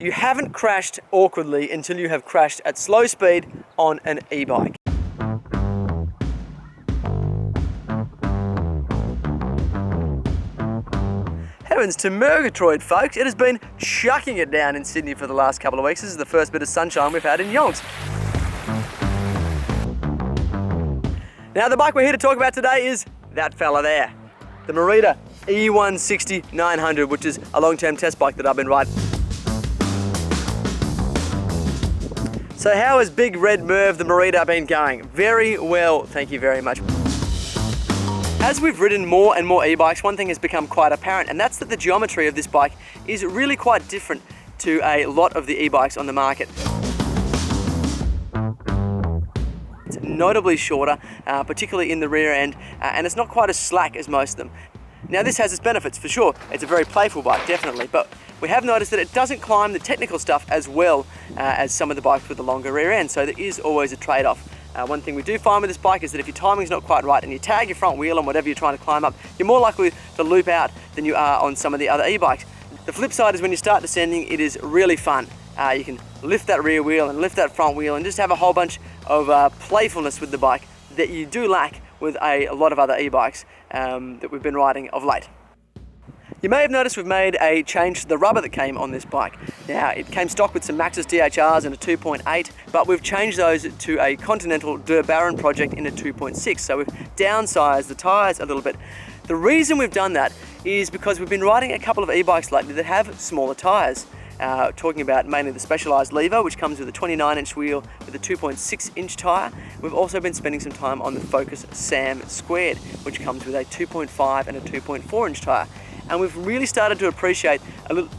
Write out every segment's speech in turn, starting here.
You haven't crashed awkwardly until you have crashed at slow speed on an e-bike. Heavens to Murgatroyd, folks. It has been chucking it down in Sydney for the last couple of weeks. This is the first bit of sunshine we've had in yonks. Now the bike we're here to talk about today is that fella there. The Merida eOneSixty 900, which is a long-term test bike that I've been riding. So how has Big Red Merv the Merida been going? Very well, thank you very much. As we've ridden more and more e-bikes, one thing has become quite apparent, and that's that the geometry of this bike is really quite different to a lot of the e-bikes on the market. It's notably shorter, particularly in the rear end, and it's not quite as slack as most of them. Now this has its benefits for sure. It's a very playful bike, definitely, but we have noticed that it doesn't climb the technical stuff as well as some of the bikes with the longer rear end, so there is always a trade-off. One thing we do find with this bike is that if your timing's not quite right and you tag your front wheel on whatever you're trying to climb up, you're more likely to loop out than you are on some of the other e-bikes. The flip side is when you start descending, it is really fun. You can lift that rear wheel and lift that front wheel and just have a whole bunch of playfulness with the bike that you do lack with a lot of other e-bikes that we've been riding of late. You may have noticed we've made a change to the rubber that came on this bike. Now, it came stock with some Maxxis DHRs and a 2.8, but we've changed those to a Continental Der Baron project in a 2.6, so we've downsized the tyres a little bit. The reason we've done that is because we've been riding a couple of e-bikes lately that have smaller tyres. Talking about mainly the Specialized Lever, which comes with a 29-inch wheel with a 2.6-inch tyre. We've also been spending some time on the Focus Sam Squared, which comes with a 2.5 and a 2.4-inch tyre. And we've really started to appreciate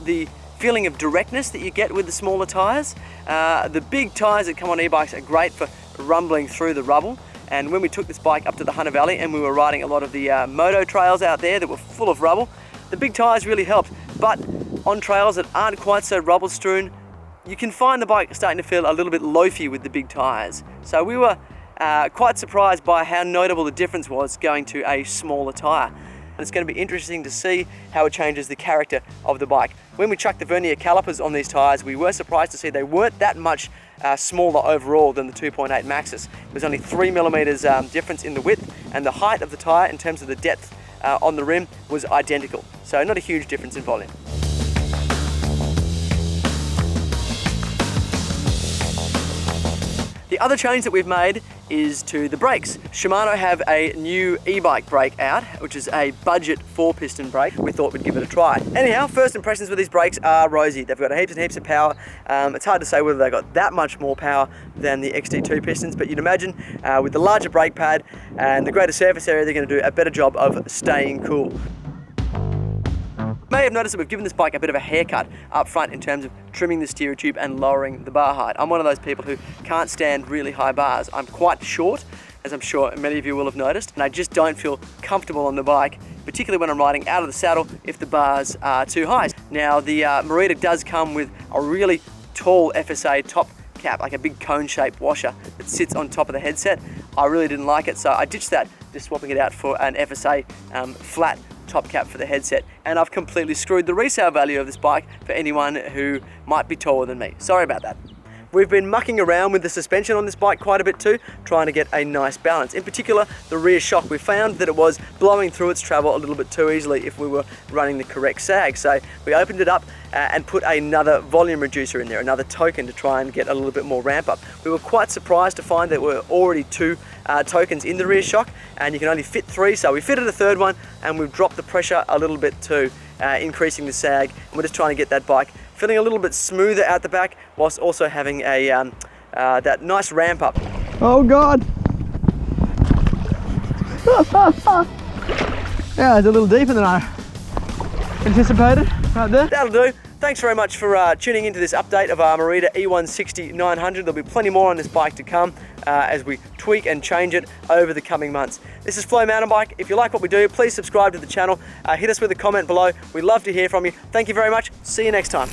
the feeling of directness that you get with the smaller tyres. The big tyres that come on e-bikes are great for rumbling through the rubble. And when we took this bike up to the Hunter Valley and we were riding a lot of the moto trails out there that were full of rubble, the big tyres really helped. But on trails that aren't quite so rubble strewn, you can find the bike starting to feel a little bit loafy with the big tyres. So we were quite surprised by how notable the difference was going to a smaller tyre. And it's going to be interesting to see how it changes the character of the bike. When we chucked the vernier calipers on these tyres, we were surprised to see they weren't that much smaller overall than the 2.8 Maxxis. It was only 3mm difference in the width, and the height of the tyre in terms of the depth on the rim was identical. So not a huge difference in volume. The other change that we've made is to the brakes. Shimano have a new e-bike brake out, which is a budget 4-piston brake. We thought we'd give it a try. Anyhow, first impressions with these brakes are rosy. They've got heaps and heaps of power. It's hard to say whether they've got that much more power than the XT2 pistons, but you'd imagine with the larger brake pad and the greater surface area, they're going to do a better job of staying cool. You may have noticed that we've given this bike a bit of a haircut up front in terms of trimming the steerer tube and lowering the bar height. I'm one of those people who can't stand really high bars. I'm quite short, as I'm sure many of you will have noticed, and I just don't feel comfortable on the bike, particularly when I'm riding out of the saddle if the bars are too high. Now the Merida does come with a really tall FSA top cap, like a big cone-shaped washer that sits on top of the headset. I really didn't like it, so I ditched that, just swapping it out for an FSA flat top cap for the headset, and I've completely screwed the resale value of this bike for anyone who might be taller than me. Sorry about that. We've been mucking around with the suspension on this bike quite a bit too, trying to get a nice balance. In particular, the rear shock. We found that it was blowing through its travel a little bit too easily if we were running the correct sag. So we opened it up and put another volume reducer in there, another token to try and get a little bit more ramp up. We were quite surprised to find that there were already 2 tokens in the rear shock, and you can only fit 3, so we fitted a 3rd one and we've dropped the pressure a little bit too, increasing the sag. And we're just trying to get that bike feeling a little bit smoother out the back, whilst also having a that nice ramp up. Oh God! Yeah, it's a little deeper than I anticipated right there. That'll do. Thanks very much for tuning into this update of our Merida eOneSixty 900. There'll be plenty more on this bike to come as we tweak and change it over the coming months. This is Flow Mountain Bike. If you like what we do, please subscribe to the channel. Hit us with a comment below. We'd love to hear from you. Thank you very much. See you next time.